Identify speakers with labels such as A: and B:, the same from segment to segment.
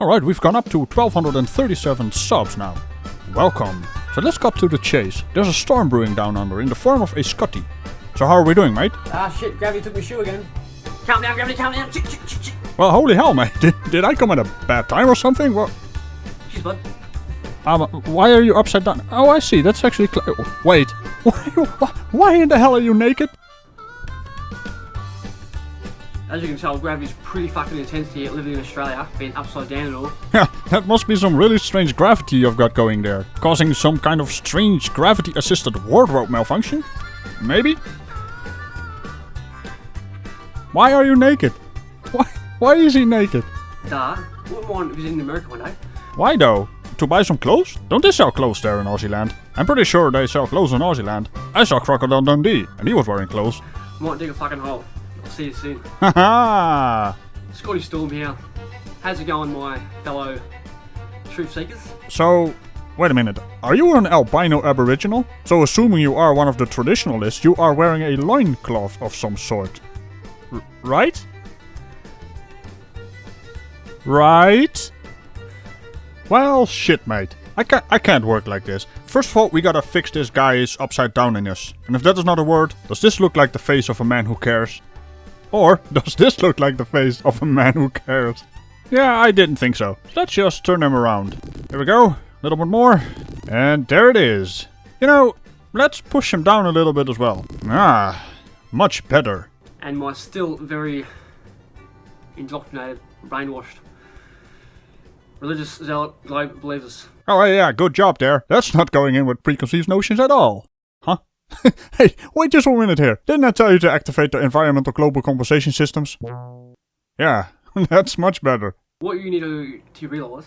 A: Alright, we've gone up to 1237 subs now. Welcome. So let's cut to the chase. There's a storm brewing down under in the form of a Scotty. So how are we doing, mate?
B: Ah shit, gravity took my shoe again. Calm down, gravity, calm down.
A: Well, holy hell, mate. Did I come at a bad time or something? What?
B: Jeez, bud.
A: Why are you upside down? Oh, I see. That's actually... Wait. Why in the hell are you naked?
B: As you can tell, gravity's pretty fucking intense here living in Australia, being upside down and all.
A: Yeah, that must be some really strange gravity you've got going there. Causing some kind of strange gravity-assisted wardrobe malfunction? Maybe? Why are you naked? Why is he naked?
B: Wouldn't mind visiting America one day.
A: Why though? To buy some clothes? Don't they sell clothes there in Aussie land? I'm pretty sure they sell clothes in Aussie land. I saw Crocodile Dundee, and he was wearing clothes.
B: Might dig a fucking hole. I'll see you soon.
A: Haha!
B: Scotty Storm here. How's it going, my fellow truth seekers?
A: So, wait a minute. Are you an albino aboriginal? So assuming you are one of the traditionalists, you are wearing a loincloth of some sort. Right? Right? Well, shit, mate. I can't work like this. First of all, we gotta fix this guy's upside downiness. And if that is not a word, does this look like the face of a man who cares? Or does this look like the face of a man who cares? Yeah, I didn't think so. Let's just turn him around. Here we go. A little bit more. And there it is. You know, let's push him down a little bit as well. Ah, much better.
B: And my still very indoctrinated, brainwashed religious zealot globe believers.
A: Oh yeah, good job there. That's not going in with preconceived notions at all. Huh? Hey, wait just 1 minute here. Didn't I tell you to activate the environmental global compensation systems? Yeah, that's much better.
B: What you need to realise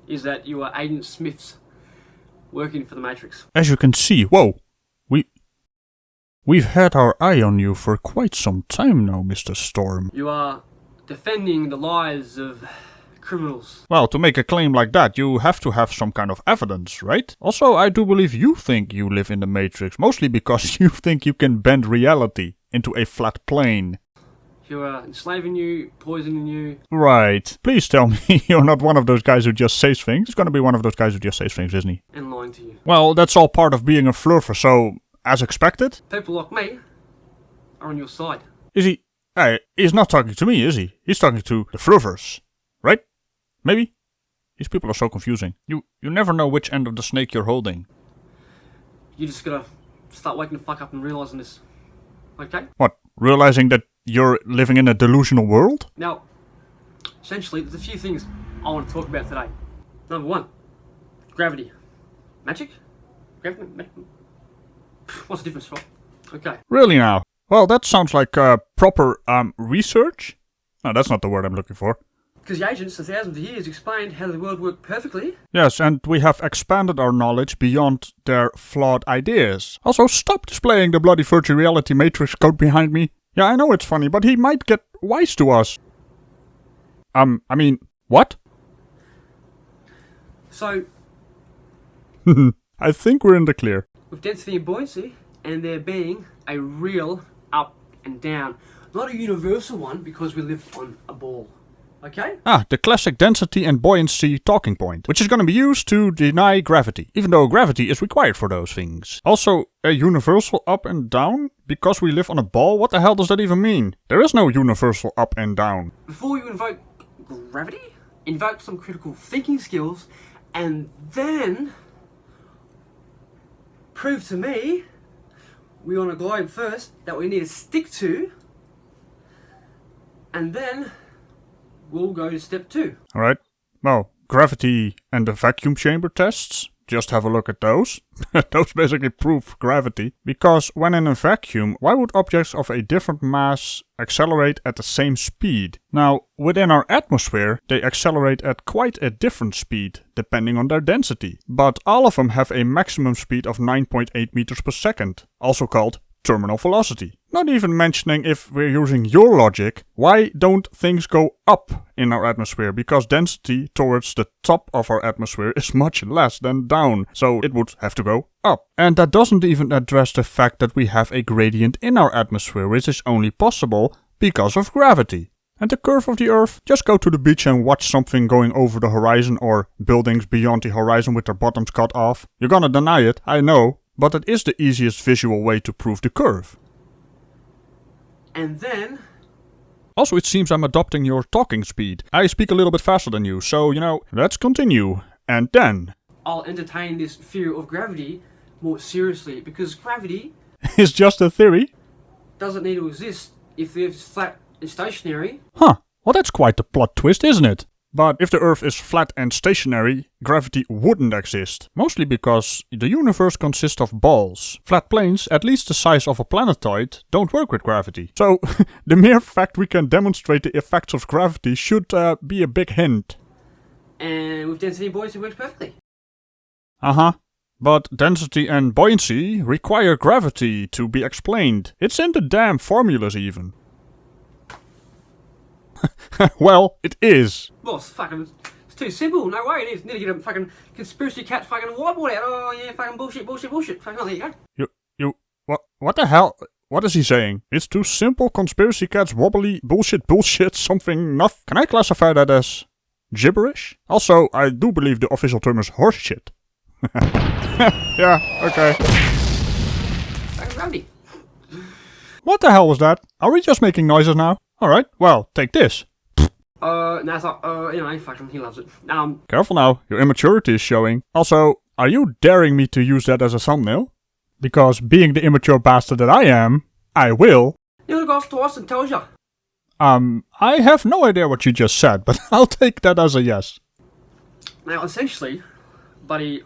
B: is that you are Agent Smiths working for the Matrix.
A: As you can see, whoa, we've had our eye on you for quite some time now, Mr. Storm.
B: You are defending the lives of criminals.
A: Well, to make a claim like that, you have to have some kind of evidence, right? Also, I do believe you think you live in the Matrix, mostly because you think you can bend reality into a flat plane.
B: Who are enslaving you, poisoning you.
A: Right. Please tell me you're not one of those guys who just says things. He's gonna be one of those guys who just says things, isn't he?
B: And lying to you.
A: Well, that's all part of being a fluffer, so, as expected.
B: People like me are on your side.
A: Is he? He's not talking to me, is he? He's talking to the fluffers. Right? Maybe? These people are so confusing. You never know which end of the snake you're holding.
B: You just gotta start waking the fuck up and realising this. Okay?
A: What? Realizing that you're living in a delusional world?
B: Now, essentially, there's a few things I want to talk about today. Number one, gravity. Magic? Gravity? What's the difference, right? Okay.
A: Really now? Well, that sounds like proper research. No, that's not the word I'm looking for.
B: Because the agents for thousands of years explained how the world worked perfectly.
A: Yes, and we have expanded our knowledge beyond their flawed ideas. Also, stop displaying the bloody virtual reality matrix code behind me. Yeah, I know it's funny, but he might get wise to us. I mean, what?
B: So,
A: I think we're in the clear.
B: With density and buoyancy, and there being a real up and down. Not a universal one, because we live on a ball. Okay?
A: Ah, the classic density and buoyancy talking point, which is going to be used to deny gravity, even though gravity is required for those things. Also, a universal up and down? Because we live on a ball? What the hell does that even mean? There is no universal up and down.
B: Before you invoke gravity, invoke some critical thinking skills, and then prove to me, we're on a globe first, that we need to stick to, and then we'll go to step 2.
A: Alright. Well, gravity and the vacuum chamber tests. Just have a look at those. Those basically prove gravity. Because when in a vacuum, why would objects of a different mass accelerate at the same speed? Now, within our atmosphere, they accelerate at quite a different speed, depending on their density. But all of them have a maximum speed of 9.8 meters per second, also called terminal velocity. Not even mentioning, if we're using your logic, why don't things go up in our atmosphere? Because density towards the top of our atmosphere is much less than down, so it would have to go up. And that doesn't even address the fact that we have a gradient in our atmosphere, which is only possible because of gravity. And the curve of the Earth? Just go to the beach and watch something going over the horizon or buildings beyond the horizon with their bottoms cut off. You're gonna deny it, I know, but it is the easiest visual way to prove the curve.
B: And then...
A: Also, it seems I'm adopting your talking speed. I speak a little bit faster than you, so, let's continue. And then...
B: I'll entertain this theory of gravity more seriously, because gravity...
A: is just a theory?
B: Doesn't need to exist if the Earth is flat and stationary.
A: Huh, well that's quite the plot twist, isn't it? But if the Earth is flat and stationary, gravity wouldn't exist. Mostly because the universe consists of balls. Flat planes, at least the size of a planetoid, don't work with gravity. So, the mere fact we can demonstrate the effects of gravity should be a big hint.
B: And with density and buoyancy it works perfectly.
A: Uh-huh. But density and buoyancy require gravity to be explained. It's in the damn formulas even. Well, it is.
B: Well, it's too simple. No way it is. Need to get a fucking conspiracy cat fucking whiteboard out. Oh yeah, fucking bullshit. Fucking there you go.
A: What the hell? What is he saying? It's too simple, conspiracy cats, wobbly, bullshit, something, nothing. Can I classify that as gibberish? Also, I do believe the official term is horseshit. Yeah, okay.
B: Fucking gravity.
A: What the hell was that? Are we just making noises now? Alright, well, take this.
B: No, it's not, anyway, fucking, he loves it.
A: Careful now, your immaturity is showing. Also, are you daring me to use that as a thumbnail? Because being the immature bastard that I am, I will.
B: You would have gone to us and told you.
A: I have no idea what you just said, but I'll take that as a yes.
B: Now, essentially, buddy,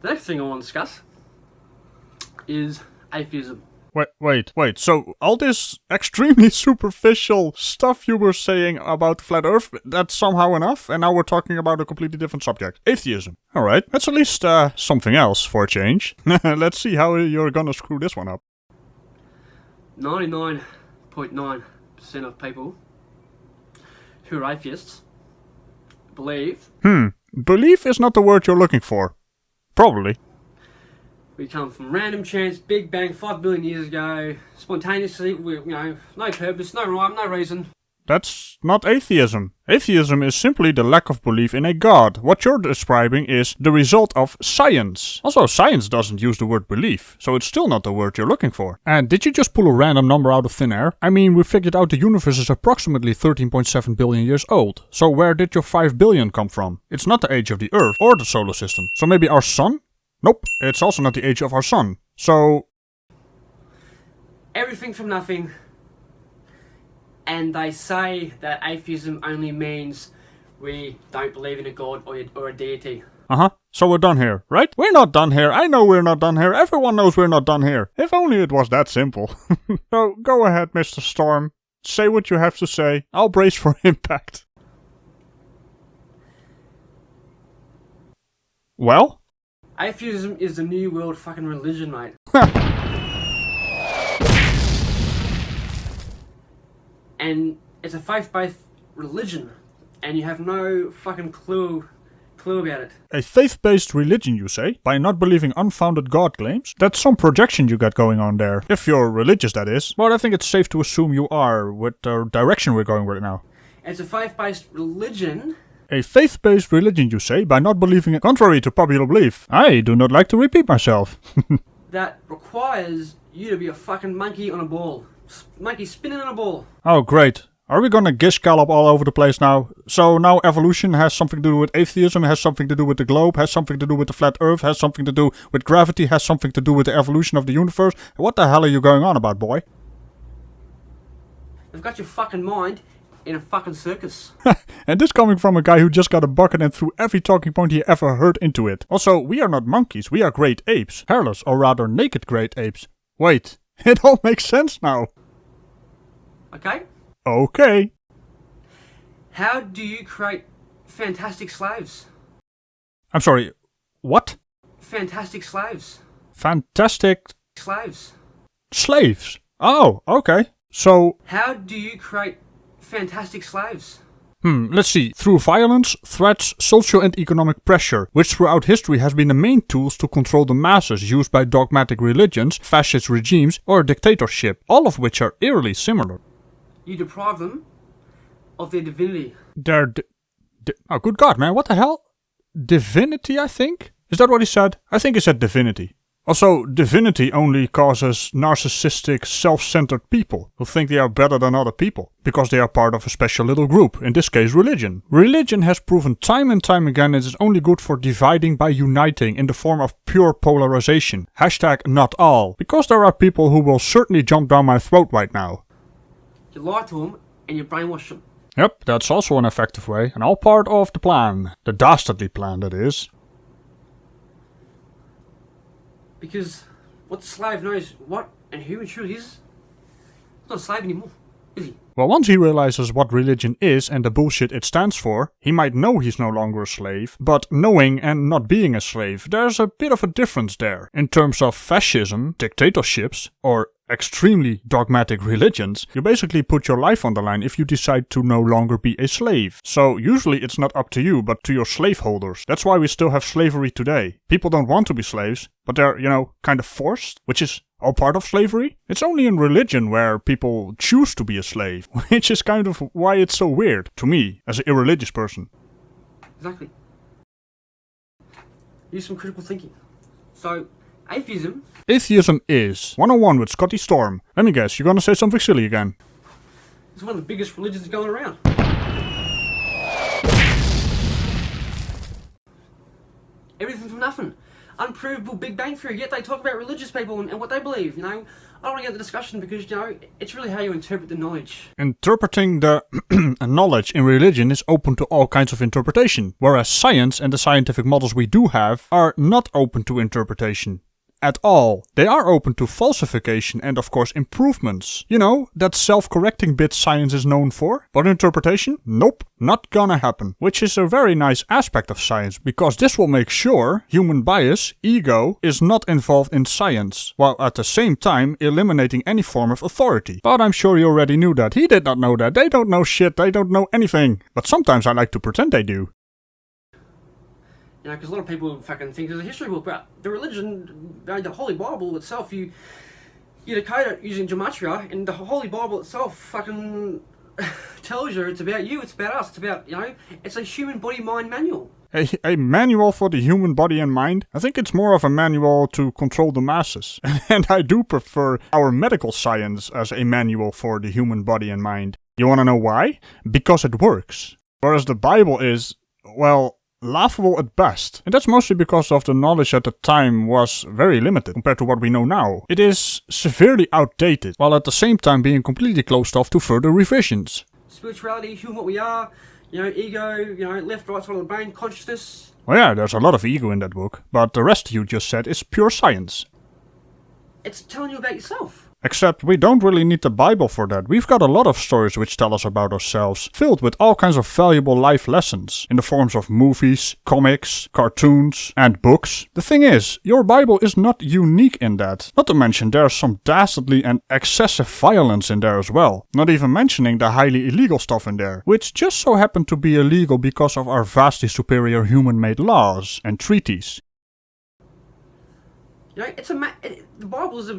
B: the next thing I want to discuss is atheism.
A: Wait, so all this extremely superficial stuff you were saying about the flat earth, that's somehow enough? And now we're talking about a completely different subject. Atheism. Alright, that's at least something else for a change. Let's see how you're gonna screw this one up.
B: 99.9% of people who are atheists believe...
A: Belief is not the word you're looking for. Probably.
B: We come from random chance, Big Bang, 5 billion years ago, spontaneously, no purpose, no rhyme, no reason.
A: That's not atheism. Atheism is simply the lack of belief in a god. What you're describing is the result of science. Also, science doesn't use the word belief, so it's still not the word you're looking for. And did you just pull a random number out of thin air? I mean, we figured out the universe is approximately 13.7 billion years old. So where did your 5 billion come from? It's not the age of the Earth or the solar system. So maybe our sun? Nope, it's also not the age of our sun. So...
B: everything from nothing. And they say that atheism only means we don't believe in a god or a deity.
A: Uh-huh. So we're done here, right? We're not done here. I know we're not done here. Everyone knows we're not done here. If only it was that simple. So go ahead, Mr. Storm. Say what you have to say. I'll brace for impact. Well?
B: Atheism is the new world fucking religion, mate. And it's a faith-based religion, and you have no fucking clue about it.
A: A faith-based religion, you say? By not believing unfounded god claims? That's some projection you got going on there. If you're religious, that is. But I think it's safe to assume you are, with the direction we're going right now.
B: It's a faith-based religion.
A: A faith-based religion, you say, by not believing it contrary to popular belief. I do not like to repeat myself.
B: That requires you to be a fucking monkey on a ball. Monkey spinning on a ball.
A: Oh, great. Are we gonna gish gallop all over the place now? So now evolution has something to do with atheism, has something to do with the globe, has something to do with the flat earth, has something to do with gravity, has something to do with the evolution of the universe. What the hell are you going on about, boy?
B: They've got your fucking mind in a fucking circus.
A: And this coming from a guy who just got a bucket and threw every talking point he ever heard into it. Also, we are not monkeys, we are great apes. Hairless, or rather naked great apes. Wait, it all makes sense now.
B: Okay?
A: Okay.
B: How do you create fantastic slaves?
A: I'm sorry, what?
B: Fantastic slaves.
A: Fantastic...
B: slaves.
A: Slaves? Oh, okay. So...
B: how do you create fantastic slaves?
A: Let's see. Through violence, threats, social and economic pressure, which throughout history has been the main tools to control the masses used by dogmatic religions, fascist regimes, or dictatorship, all of which are eerily similar.
B: you deprive them of their divinity.
A: Oh, good God, man, what the hell? Divinity, I think? Is that what he said? I think he said divinity. Also, divinity only causes narcissistic, self-centered people who think they are better than other people, because they are part of a special little group, in this case religion. Religion has proven time and time again it is only good for dividing by uniting in the form of pure polarization. Hashtag not all, because there are people who will certainly jump down my throat right now.
B: You lie to them and you brainwash them.
A: Yep, that's also an effective way, and all part of the plan. The dastardly plan, that is.
B: Because what the slave knows what and who and truly is, he's not a slave anymore, is he?
A: Well, once he realizes what religion is and the bullshit it stands for, he might know he's no longer a slave, but knowing and not being a slave, there's a bit of a difference there. In terms of fascism, dictatorships, or extremely dogmatic religions, you basically put your life on the line if you decide to no longer be a slave. So usually it's not up to you, but to your slaveholders. That's why we still have slavery today. People don't want to be slaves, but they're, kind of forced, which is all part of slavery. It's only in religion where people choose to be a slave, which is kind of why it's so weird to me as an irreligious person.
B: Exactly. Use some critical thinking. So, atheism
A: is 101 with Scotty Storm. Let me guess, you're gonna say something silly again.
B: It's one of the biggest religions going around. Everything from nothing. Unprovable Big Bang Theory, yet they talk about religious people and what they believe, I don't want to get into the discussion because, it's really how you interpret the knowledge.
A: Interpreting the knowledge in religion is open to all kinds of interpretation, whereas science and the scientific models we do have are not open to interpretation. At all. They are open to falsification and of course improvements. That self-correcting bit science is known for. But interpretation? Nope, not gonna happen. Which is a very nice aspect of science, because this will make sure human bias, ego, is not involved in science, while at the same time eliminating any form of authority. But I'm sure you already knew that. He did not know that. They don't know shit, they don't know anything. But sometimes I like to pretend they do.
B: Because a lot of people fucking think there's a history book, but the religion, the Holy Bible itself, you decode it using gematria, and the Holy Bible itself fucking tells you it's about you, it's about us, it's about, it's a human body-mind manual.
A: A manual for the human body and mind? I think it's more of a manual to control the masses. And I do prefer our medical science as a manual for the human body and mind. You wanna know why? Because it works. Whereas the Bible is, well, laughable at best. And that's mostly because of the knowledge at the time was very limited compared to what we know now. It is severely outdated, while at the same time being completely closed off to further revisions.
B: Spirituality, who and what we are, ego, left, right side of the brain, consciousness.
A: Well, yeah, there's a lot of ego in that book, but the rest you just said is pure science.
B: It's telling you about yourself.
A: Except we don't really need the Bible for that. We've got a lot of stories which tell us about ourselves, filled with all kinds of valuable life lessons, in the forms of movies, comics, cartoons, and books. The thing is, your Bible is not unique in that. Not to mention there's some dastardly and excessive violence in there as well. Not even mentioning the highly illegal stuff in there, which just so happened to be illegal because of our vastly superior human-made laws and treaties.
B: The Bible is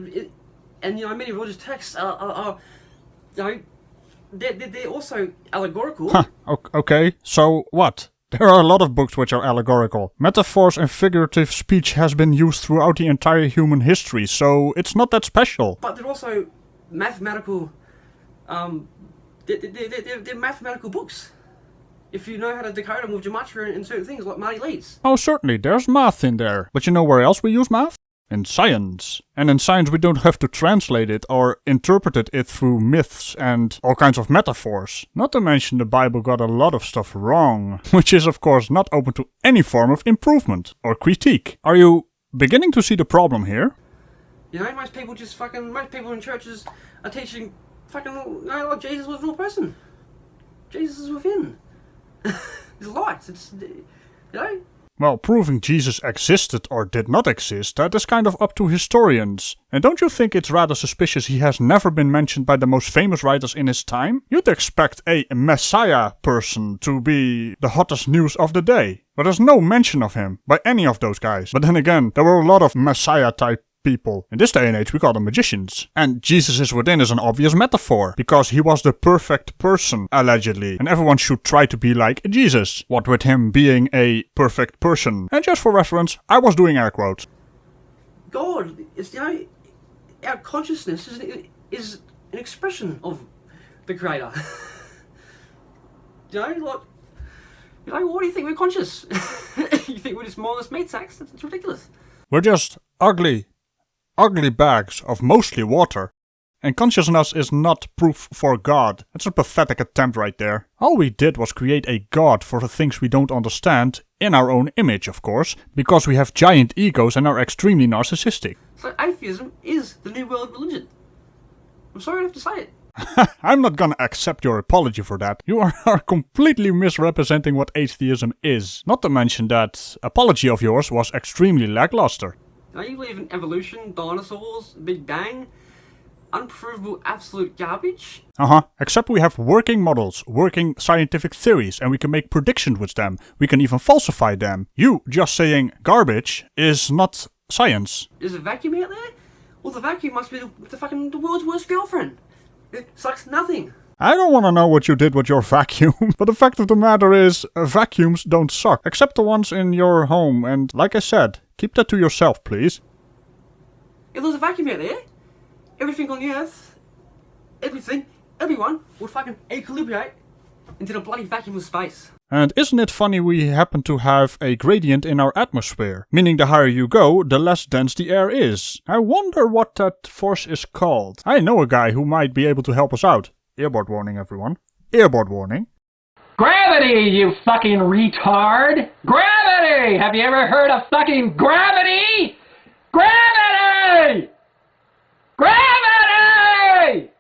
B: and many religious texts are they're also allegorical.
A: Huh, okay, so what? There are a lot of books which are allegorical. Metaphors and figurative speech has been used throughout the entire human history, so it's not that special.
B: But they're also mathematical, they're mathematical books. If you know how to decode them with gematria and certain things like Marty Leeds.
A: Oh, certainly, there's math in there. But you know where else we use math? In science. And in science we don't have to translate it or interpret it through myths and all kinds of metaphors. Not to mention the Bible got a lot of stuff wrong, which is of course not open to any form of improvement or critique. Are you beginning to see the problem here?
B: Most people in churches are teaching like Jesus was a real person. Jesus is within. There's light.
A: Well, proving Jesus existed or did not exist, that is kind of up to historians. And don't you think it's rather suspicious he has never been mentioned by the most famous writers in his time? You'd expect a Messiah person to be the hottest news of the day. But there's no mention of him by any of those guys. But then again, there were a lot of Messiah-type people. In this day and age we call them magicians. And Jesus is within is an obvious metaphor, because he was the perfect person, allegedly. And everyone should try to be like Jesus. What with him being a perfect person. And just for reference, I was doing air quotes.
B: God is, our consciousness is an expression of the Creator. What do you think we're conscious? You think we're just mindless meat sacks? That's ridiculous.
A: We're just ugly bags of mostly water. And consciousness is not proof for God. That's a pathetic attempt right there. All we did was create a God for the things we don't understand, in our own image, of course, because we have giant egos and are extremely narcissistic.
B: So atheism is the new world religion. I'm sorry I have to say it.
A: I'm not gonna accept your apology for that. You are completely misrepresenting what atheism is. Not to mention that apology of yours was extremely lackluster.
B: You believe in evolution, dinosaurs, Big Bang, unprovable absolute garbage?
A: Except we have working models, working scientific theories, and we can make predictions with them. We can even falsify them. You just saying garbage is not science.
B: Is a vacuum out there? Well, the vacuum must be the world's worst girlfriend. It sucks nothing.
A: I don't want to know what you did with your vacuum, but the fact of the matter is, vacuums don't suck, except the ones in your home, and like I said, keep that to yourself, please.
B: If there's a vacuum out there, everything on the earth, everyone would fucking equilibrate into the bloody vacuum of space.
A: And isn't it funny we happen to have a gradient in our atmosphere, meaning the higher you go, the less dense the air is. I wonder what that force is called. I know a guy who might be able to help us out. Earboard warning, everyone. Earboard warning.
C: Gravity, you fucking retard! Gravity! Have you ever heard of fucking gravity? Gravity! Gravity!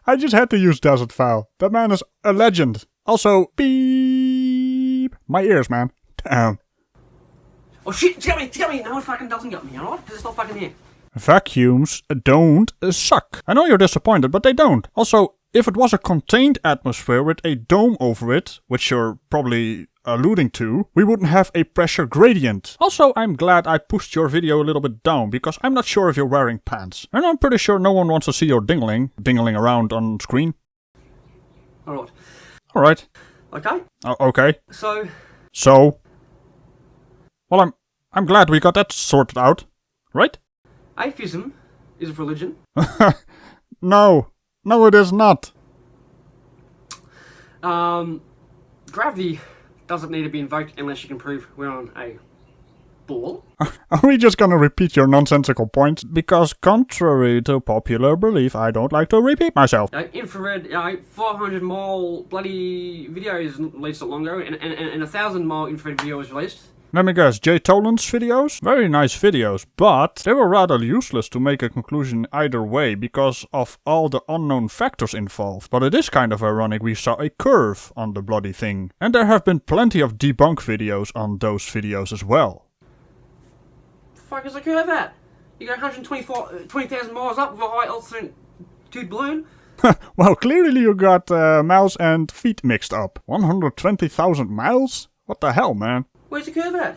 A: I just had to use Desertphile. That man is a legend. Also, beep. My ears, man. Damn.
B: Oh shit, it's got me! No, it fucking doesn't get me, alright? Because it's not fucking here.
A: Vacuums don't suck. I know you're disappointed, but they don't. Also, if it was a contained atmosphere with a dome over it, which you're probably alluding to, we wouldn't have a pressure gradient. Also, I'm glad I pushed your video a little bit down, because I'm not sure if you're wearing pants. And I'm pretty sure no one wants to see your dingling around on screen.
B: Alright.
A: Alright.
B: Okay.
A: Okay.
B: So?
A: Well, I'm glad we got that sorted out. Right?
B: Atheism is a religion.
A: No, it is not.
B: Gravity doesn't need to be invoked unless you can prove we're on a ball.
A: Are we just gonna repeat your nonsensical points? Because contrary to popular belief, I don't like to repeat myself.
B: Infrared, 400-mile bloody video is released not long ago, and a 1,000-mile infrared video was released.
A: Let me guess, Jay Tolan's videos? Very nice videos, but they were rather useless to make a conclusion either way because of all the unknown factors involved. But it is kind of ironic we saw a curve on the bloody thing. And there have been plenty of debunk videos on those videos as well.
B: The fuck is a curve at? You go 20,000 miles up with a high altitude balloon?
A: Well, clearly you got miles and feet mixed up. 120,000 miles? What the hell, man?
B: Where's the curve at?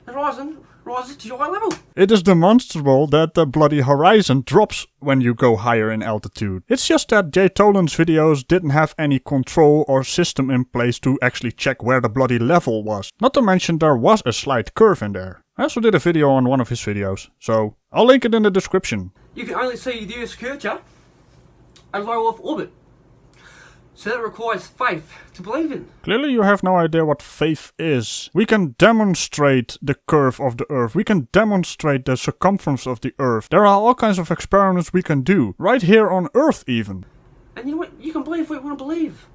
B: The horizon rises to your eye level.
A: It is demonstrable that the bloody horizon drops when you go higher in altitude. It's just that Jay Tolan's videos didn't have any control or system in place to actually check where the bloody level was. Not to mention there was a slight curve in there. I also did a video on one of his videos, so I'll link it in the description.
B: You can only see the Earth's curvature at low Earth orbit. So that requires faith to believe in.
A: Clearly you have no idea what faith is. We can demonstrate the curve of the Earth. We can demonstrate the circumference of the Earth. There are all kinds of experiments we can do. Right here on Earth even.
B: And you know what? You can believe what you want to believe.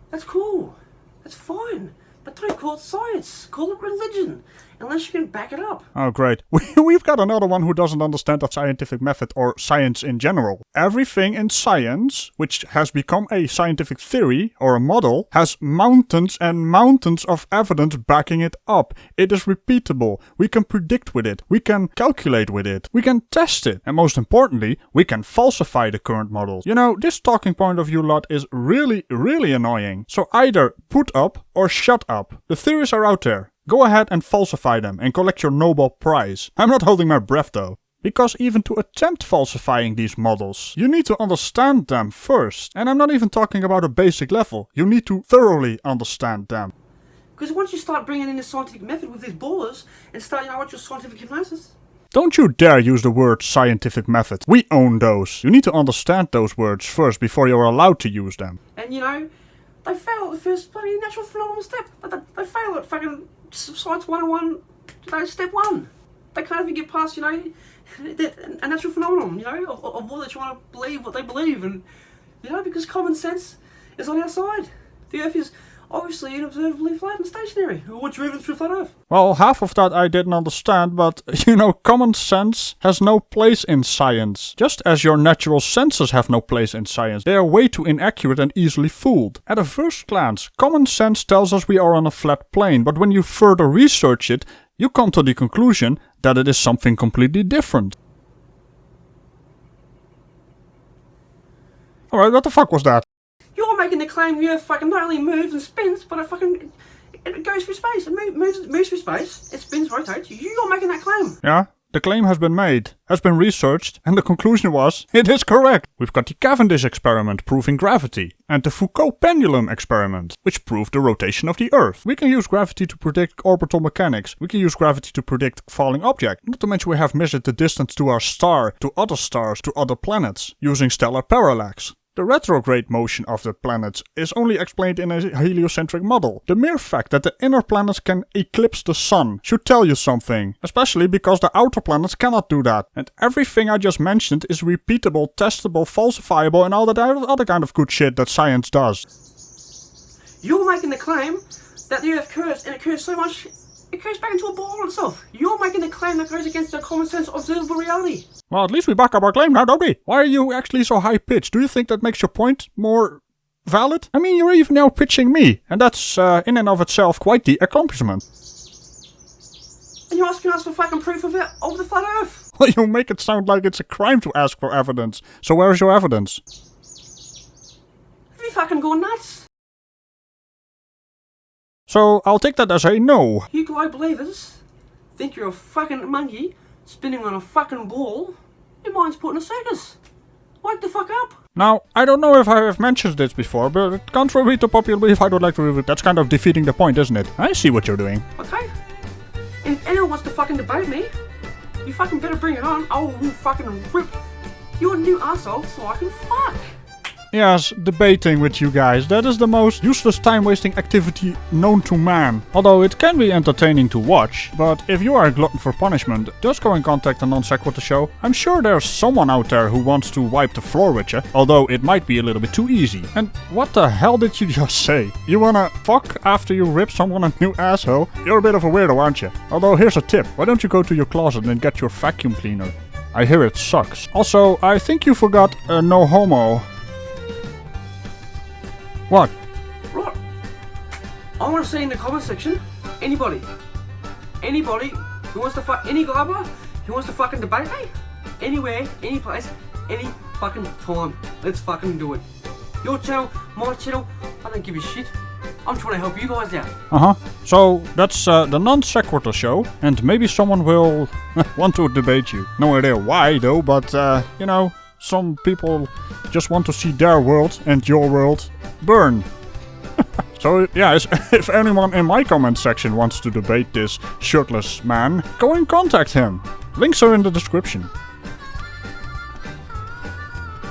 B: That's cool. That's fine. But don't call it science. Call it religion. Unless you can back it up.
A: Oh, great. We've got another one who doesn't understand the scientific method or science in general. Everything in science, which has become a scientific theory or a model, has mountains and mountains of evidence backing it up. It is repeatable. We can predict with it. We can calculate with it. We can test it. And most importantly, we can falsify the current models. You know, this talking point of view lot is really, really annoying. So either put up or shut up. The theories are out there. Go ahead and falsify them and collect your Nobel Prize. I'm not holding my breath though. Because even to attempt falsifying these models, you need to understand them first. And I'm not even talking about a basic level. You need to thoroughly understand them.
B: Because once you start bringing in the scientific method with these ballers and start, what's your scientific hypnosis?
A: Don't you dare use the word scientific method. We own those. You need to understand those words first before you're allowed to use them.
B: And they fail at the first bloody natural phenomenon step. They fail at fucking Science 101, step 1. They can't even get past, a natural phenomenon, of what they're trying to believe, what they believe. And, because common sense is on our side. The Earth is obviously unobservably flat and stationary. What's your evidence for flat Earth?
A: Well, half of that I didn't understand, but, common sense has no place in science. Just as your natural senses have no place in science. They are way too inaccurate and easily fooled. At a first glance, common sense tells us we are on a flat plane, but when you further research it, you come to the conclusion that it is something completely different. Alright, what the fuck was that?
B: You're making the claim the Earth fucking not only moves and spins, but it goes through space. It moves through space. It spins, rotates. You're making that claim.
A: Yeah, the claim has been made, has been researched, and the conclusion was, it is correct. We've got the Cavendish experiment proving gravity, and the Foucault pendulum experiment, which proved the rotation of the Earth. We can use gravity to predict orbital mechanics. We can use gravity to predict falling objects. Not to mention we have measured the distance to our star, to other stars, to other planets, using stellar parallax. The retrograde motion of the planets is only explained in a heliocentric model. The mere fact that the inner planets can eclipse the sun should tell you something, especially because the outer planets cannot do that. And everything I just mentioned is repeatable, testable, falsifiable, and all that other kind of good shit that science does.
B: You're making the claim that the Earth curves, and it curves so much, it curves back into a ball on itself. You're making the claim that goes against the common sense observable reality.
A: Well, at least we back up our claim now, don't we? Why are you actually so high-pitched? Do you think that makes your point more valid? I mean, you're even now pitching me, and that's in and of itself quite the accomplishment.
B: And you're asking us for fucking proof of the flat Earth.
A: Well, you make it sound like it's a crime to ask for evidence. So where's your evidence?
B: Have you fucking gone nuts?
A: So I'll take that as a no.
B: You globe believers think you're a fucking monkey spinning on a fucking ball. Your mind's put in a circus. Wake the fuck up.
A: Now, I don't know if I have mentioned this before, but contrary to popular belief, I would like to review. That's kind of defeating the point, isn't it? I see what you're doing.
B: Okay. And if anyone wants to fucking debate me, you fucking better bring it on. I will fucking rip your new arsehole so I can fuck.
A: Yes, debating with you guys. That is the most useless time-wasting activity known to man. Although it can be entertaining to watch, but if you are a glutton for punishment, just go and contact the Non Sequitur Show. I'm sure there's someone out there who wants to wipe the floor with you, although it might be a little bit too easy. And what the hell did you just say? You wanna fuck after you rip someone a new asshole? You're a bit of a weirdo, aren't you? Although here's a tip. Why don't you go to your closet and get your vacuum cleaner? I hear it sucks. Also, I think you forgot no homo. What?
B: Right. I want to see in the comment section, anybody who wants to fuck, any globber who wants to fucking debate me, anywhere, any place, any fucking time. Let's fucking do it. Your channel, my channel, I don't give a shit. I'm trying to help you guys out.
A: So that's the Non Sequitur Show, and maybe someone will want to debate you. No idea why though, but some people just want to see their world and your world burn. So yeah, if anyone in my comment section wants to debate this shirtless man, go and contact him. Links are in the description.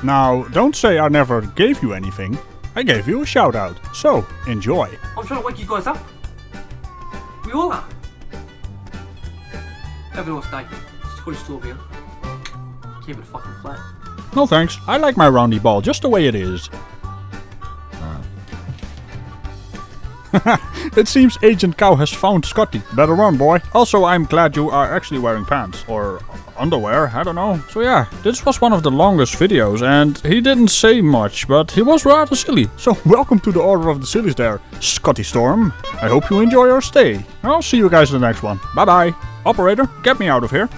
A: Now, don't say I never gave you anything. I gave you a shout out. So, enjoy.
B: I'm trying to wake you guys up. We all are. Have a nice day. Scotty Storm here. Keep it fucking flat.
A: No thanks, I like my roundy ball just the way it is. It seems Agent Cow has found Scotty. Better run, boy. Also, I'm glad you are actually wearing pants. Or underwear, I don't know. So yeah, this was one of the longest videos, and he didn't say much, but he was rather silly. So welcome to the Order of the Sillies there, Scotty Storm. I hope you enjoy your stay. I'll see you guys in the next one. Bye bye. Operator, get me out of here.